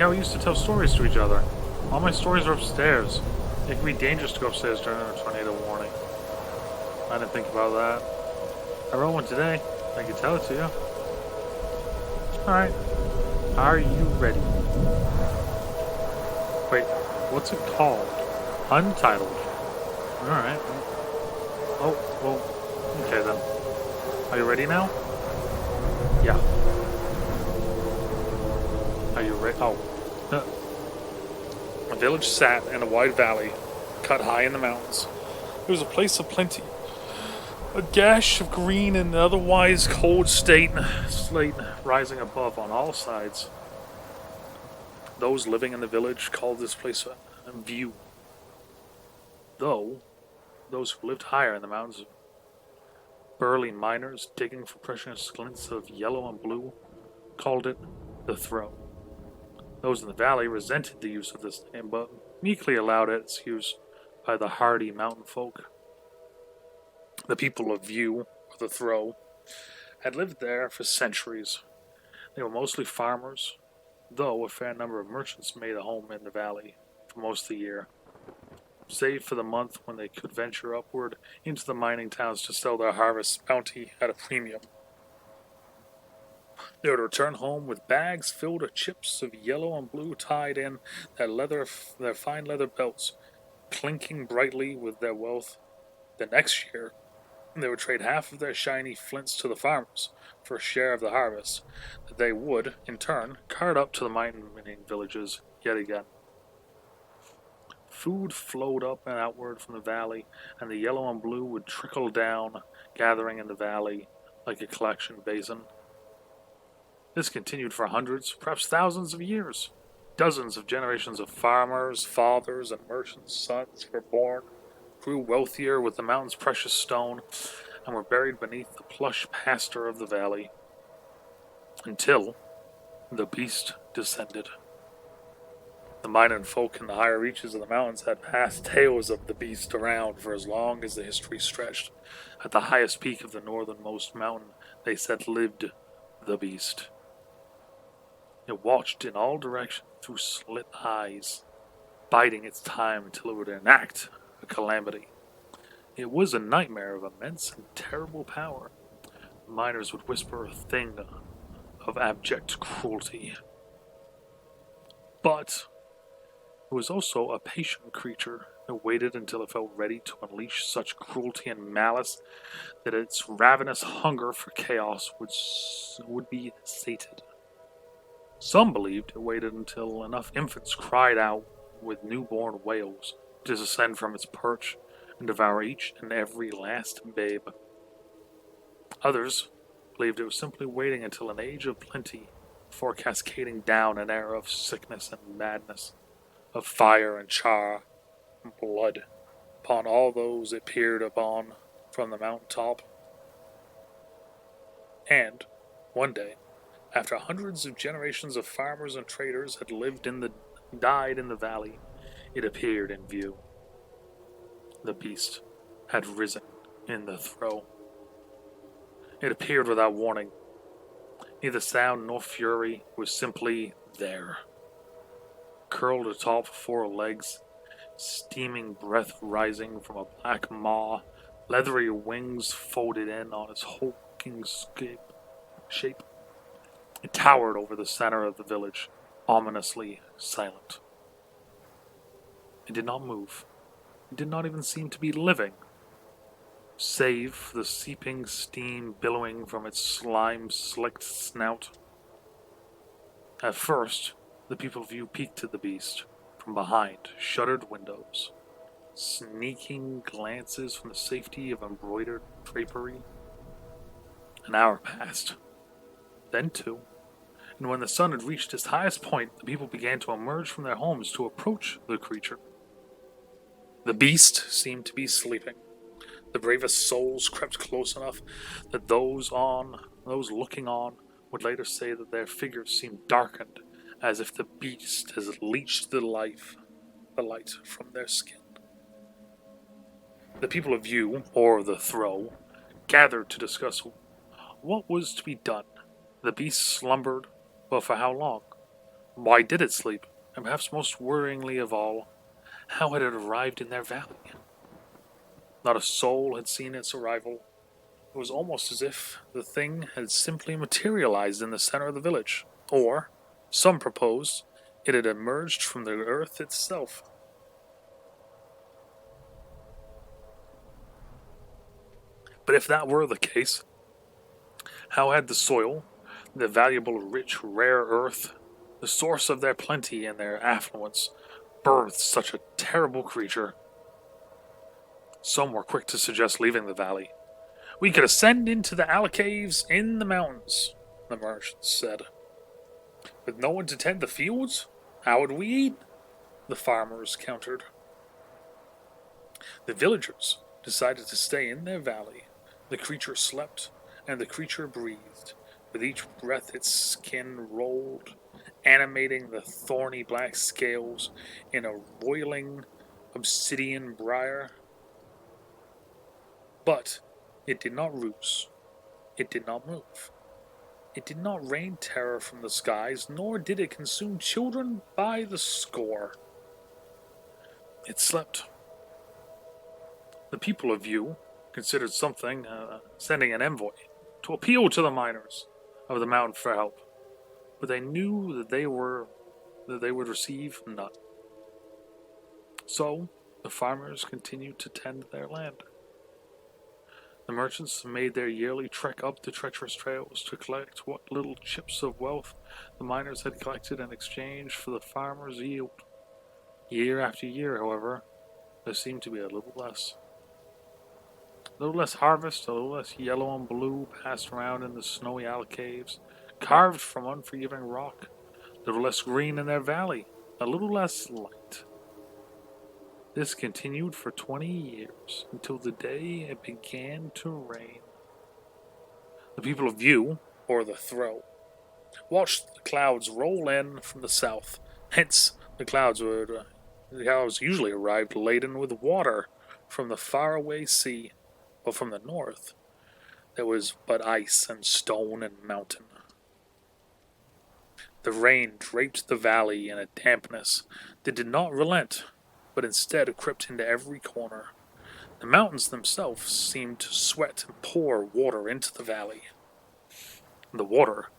how we used to tell stories to each other. All my stories are upstairs. It can be dangerous to go upstairs during a tornado warning. I didn't think about that. I wrote one today. I can tell it to you. Alright. Are you ready? Wait, what's it called? Untitled. Alright. Oh, well, okay then. Are you ready now? Yeah. Are you ready? Oh. A village sat in a wide valley, cut high in the mountains. It was a place of plenty. A gash of green and otherwise cold slate rising above on all sides. Those living in the village called this place a view. Though, those who lived higher in the mountains, burly miners digging for precious glints of yellow and blue, called it the throw. Those in the valley resented the use of this name, but meekly allowed its use by the hardy mountain folk. The people of View, or the Throw, had lived there for centuries. They were mostly farmers, though a fair number of merchants made a home in the valley for most of the year, save for the month when they could venture upward into the mining towns to sell their harvest bounty at a premium. They would return home with bags filled with chips of yellow and blue tied in their fine leather belts, clinking brightly with their wealth. The next year, they would trade half of their shiny flints to the farmers for a share of the harvest that they would, in turn, cart up to the mining villages yet again. Food flowed up and outward from the valley, and the yellow and blue would trickle down, gathering in the valley like a collection basin. This continued for hundreds, perhaps thousands of years. Dozens of generations of farmers, fathers, and merchants' sons were born, grew wealthier with the mountain's precious stone, and were buried beneath the plush pasture of the valley, until the beast descended. The mining folk in the higher reaches of the mountains had passed tales of the beast around for as long as the history stretched. At the highest peak of the northernmost mountain, they said lived the beast. It watched in all directions through slit eyes, biding its time until it would enact a calamity. It was a nightmare of immense and terrible power. The miners would whisper a thing of abject cruelty. But it was also a patient creature that waited until it felt ready to unleash such cruelty and malice that its ravenous hunger for chaos would be sated. Some believed it waited until enough infants cried out with newborn wails to descend from its perch and devour each and every last babe. Others believed it was simply waiting until an age of plenty before cascading down an era of sickness and madness, of fire and char and blood upon all those it peered upon from the mountain top. And, one day, after hundreds of generations of farmers and traders had died in the valley, it appeared in view. The beast had risen in the throw. It appeared without warning. Neither sound nor fury, was simply there. Curled atop four legs, steaming breath rising from a black maw, leathery wings folded in on its hulking shape. It towered over the center of the village, ominously silent. It did not move. It did not even seem to be living, save for the seeping steam billowing from its slime-slicked snout. At first, the people of View peeked at the beast from behind shuttered windows, sneaking glances from the safety of embroidered drapery. An hour passed, then two, and when the sun had reached its highest point, the people began to emerge from their homes to approach the creature. The beast seemed to be sleeping. The bravest souls crept close enough that those looking on would later say that their figures seemed darkened, as if the beast has leached the light from their skin. The people of View, or the Throw, gathered to discuss what was to be done. The beast slumbered, but for how long? Why did it sleep? And perhaps most worryingly of all, how had it arrived in their valley? Not a soul had seen its arrival. It was almost as if the thing had simply materialized in the center of the village. Or, some proposed, it had emerged from the earth itself. But if that were the case, how had the soil, the valuable, rich, rare earth, the source of their plenty and their affluence, birthed such a terrible creature? Some were quick to suggest leaving the valley. We could ascend into the alcaves in the mountains, the merchants said. With no one to tend the fields, how would we eat? The farmers countered. The villagers decided to stay in their valley. The creature slept, and the creature breathed. With each breath its skin rolled, animating the thorny black scales in a roiling obsidian briar. But it did not roost. It did not move. It did not rain terror from the skies, nor did it consume children by the score. It slept. The people of View considered sending an envoy to appeal to the miners of the mountain for help, but they knew that they would receive none. So the farmers continued to tend their land. The merchants made their yearly trek up the treacherous trails to collect what little chips of wealth the miners had collected in exchange for the farmers' yield. Year after year, however, there seemed to be a little less. A little less harvest, a little less yellow and blue passed around in the snowy alcaves, carved from unforgiving rock, a little less green in their valley, a little less light. This continued for 20 years, until the day it began to rain. The people of View, or the Throw, watched the clouds roll in from the south. Hence, the clouds usually arrived laden with water from the faraway sea, but from the north there was but ice and stone and mountain. The rain draped the valley in a dampness that did not relent, but instead crept into every corner. The mountains themselves seemed to sweat and pour water into the valley. The water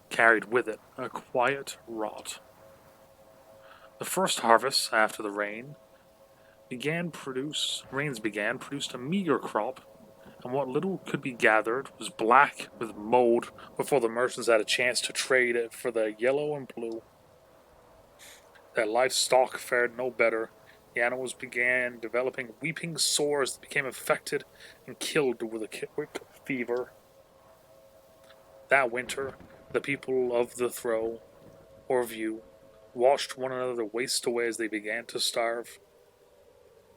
carried with it a quiet rot. The first harvest after the rains began produced a meager crop, and what little could be gathered was black with mold before the merchants had a chance to trade it for the yellow and blue. Their livestock fared no better. The animals began developing weeping sores that became infected and killed with a quick fever. That winter, the people of the Throw, or View, watched one another waste away as they began to starve.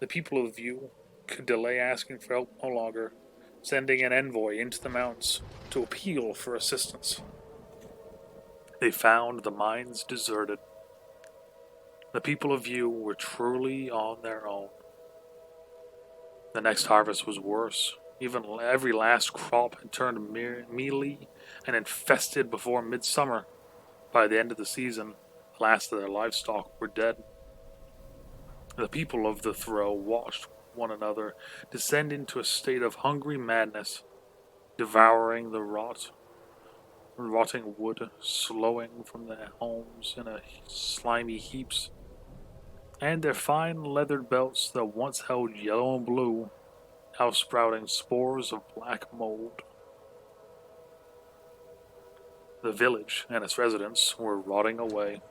The people of View could delay asking for help no longer, sending an envoy into the mountains to appeal for assistance. They found the mines deserted. The people of View were truly on their own. The next harvest was worse. Even every last crop had turned mealy and infested before midsummer. By the end of the season, the last of their livestock were dead. The people of the Throw watched one another descend into a state of hungry madness, devouring the rotting wood, slowing from their homes in slimy heaps, and their fine leathered belts that once held yellow and blue, now sprouting spores of black mold. The village and its residents were rotting away.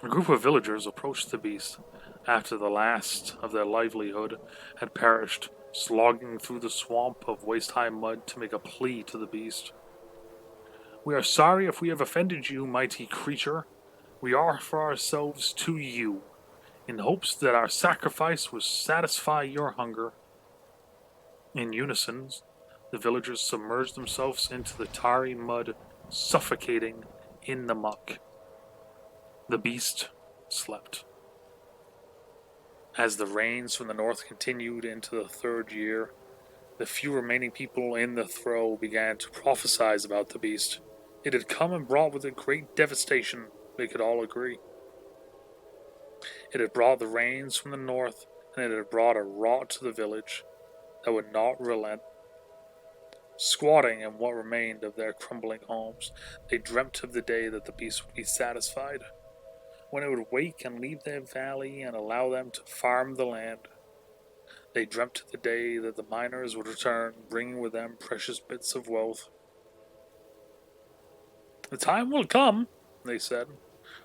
A group of villagers approached the beast after the last of their livelihood had perished, slogging through the swamp of waist-high mud to make a plea to the beast. We are sorry if we have offended you, mighty creature. We offer ourselves to you, in hopes that our sacrifice will satisfy your hunger. In unison, the villagers submerged themselves into the tarry mud, suffocating in the muck. The beast slept. As the rains from the north continued into the third year, the few remaining people in the Throw began to prophesy about the beast. It had come and brought with it great devastation. they could all agree. It had brought the rains from the north, and it had brought a rot to the village that would not relent. Squatting in what remained of their crumbling homes, they dreamt of the day that the beast would be satisfied, when it would wake and leave their valley and allow them to farm the land. They dreamt of the day that the miners would return, bringing with them precious bits of wealth. The time will come, they said,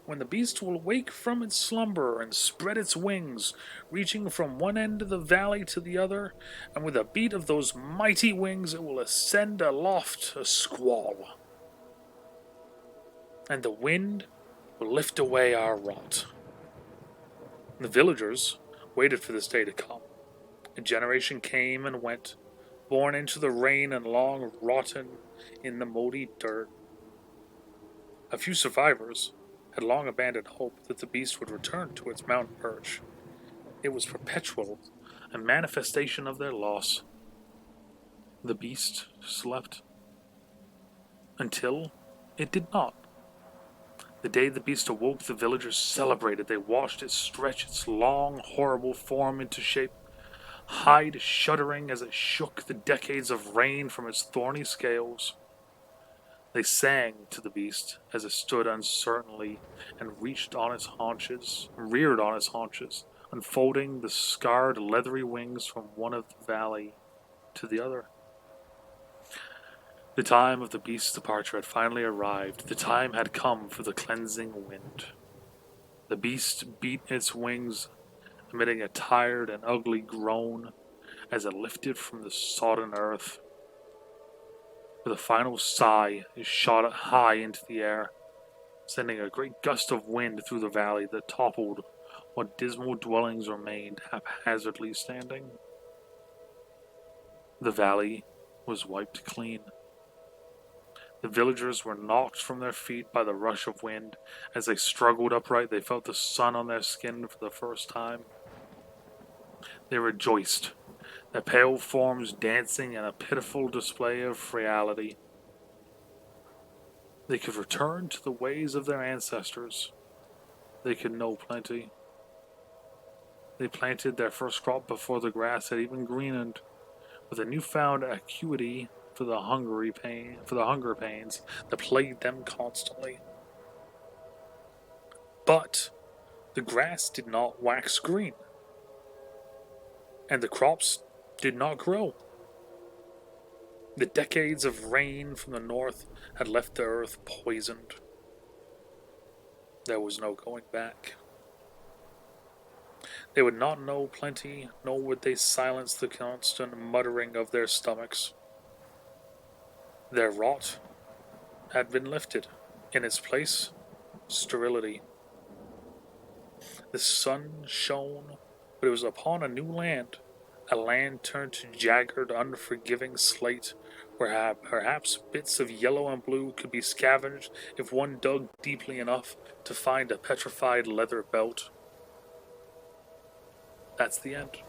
when the beast will wake from its slumber and spread its wings, reaching from one end of the valley to the other, and with a beat of those mighty wings it will ascend aloft a squall. And the wind will lift away our rot. The villagers waited for this day to come. A generation came and went, born into the rain and long rotten in the moldy dirt. A few survivors had long abandoned hope that the beast would return to its mountain perch. It was perpetual, a manifestation of their loss. The beast slept. Until it did not. The day the beast awoke, the villagers celebrated. They watched it stretch its long, horrible form into shape, hide shuddering as it shook the decades of rain from its thorny scales. They sang to the beast as it stood uncertainly and reared on its haunches, unfolding the scarred leathery wings from one of the valley to the other. The time of the beast's departure had finally arrived. The time had come for the cleansing wind. The beast beat its wings, emitting a tired and ugly groan as it lifted from the sodden earth. With a final sigh, it shot high into the air, sending a great gust of wind through the valley that toppled what dismal dwellings remained haphazardly standing. The valley was wiped clean. The villagers were knocked from their feet by the rush of wind. As they struggled upright, they felt the sun on their skin for the first time. They rejoiced, their pale forms dancing in a pitiful display of frailty. They could return to the ways of their ancestors. They could know plenty. They planted their first crop before the grass had even greened, with a newfound acuity for the hunger pains that plagued them constantly. But the grass did not wax green, and the crops did not grow. The decades of rain from the north had left the earth poisoned. There was no going back. They would not know plenty, nor would they silence the constant muttering of their stomachs. Their rot had been lifted. In its place, sterility. The sun shone, but it was upon a new land, a land turned to jagged, unforgiving slate, where perhaps bits of yellow and blue could be scavenged if one dug deeply enough to find a petrified leather belt. That's the end.